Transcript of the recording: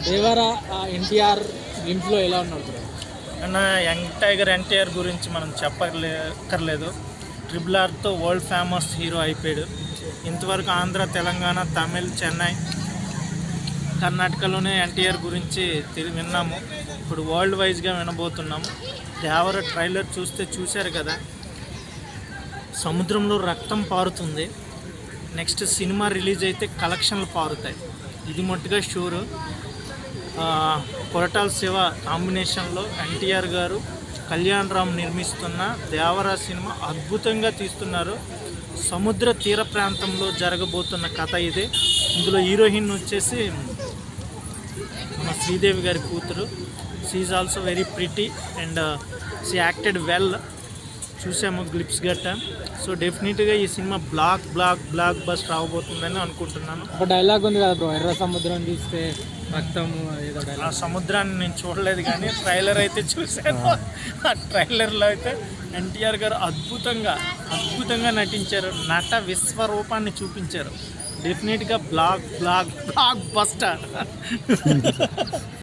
దేవరా ఎన్టీఆర్ గ్లింప్స్లో ఎలా ఉన్నాడు బ్రో? అన్న యంగ్ టైగర్ ఎన్టీఆర్ గురించి మనం చెప్పక్కర్లేదు. ట్రిపుల్ ఆర్తో వరల్డ్ ఫేమస్ హీరో అయిపోయాడు. ఇంతవరకు ఆంధ్ర, తెలంగాణ, తమిళ్, చెన్నై, కర్ణాటకలోనే ఎన్టీఆర్ గురించి విన్నాము. ఇప్పుడు వరల్డ్ వైజ్గా వినబోతున్నాము. దేవర ట్రైలర్ చూశారు కదా, సముద్రంలో రక్తం పారుతుంది. నెక్స్ట్ సినిమా రిలీజ్ అయితే కలెక్షన్లు పారుతాయి, ఇది మట్టుగా షూరు. కొరటాల శివ కాంబినేషన్లో ఎన్టీఆర్ గారు, కళ్యాణ్ రామ్ నిర్మిస్తున్న దేవరా సినిమా అద్భుతంగా తీస్తున్నారు. సముద్ర తీర ప్రాంతంలో జరగబోతున్న కథ ఇదే. ఇందులో హీరోయిన్ వచ్చేసి మన శ్రీదేవి గారి కూతురు. She is also very pretty and she acted well. చూసాము గ్లిప్స్ గట్ట. సో డెఫినెట్గా ఈ సినిమా బ్లాక్ బస్ట్ రావబోతుందని అనుకుంటున్నాను. ఒక డైలాగ్ ఉంది కదా బ్రో, ఎర్ర సముద్రం చూస్తే రక్తము ఏదో ఆ డైలాగ్. సముద్రాన్ని నేను చూడలేదు కానీ ట్రైలర్ అయితే చూశాను. ఆ ట్రైలర్లో అయితే ఎన్టీఆర్ గారు అద్భుతంగా నటించారు. నట విశ్వరూపాన్ని చూపించారు. డెఫినెట్గా బ్లాక్ బస్టర్.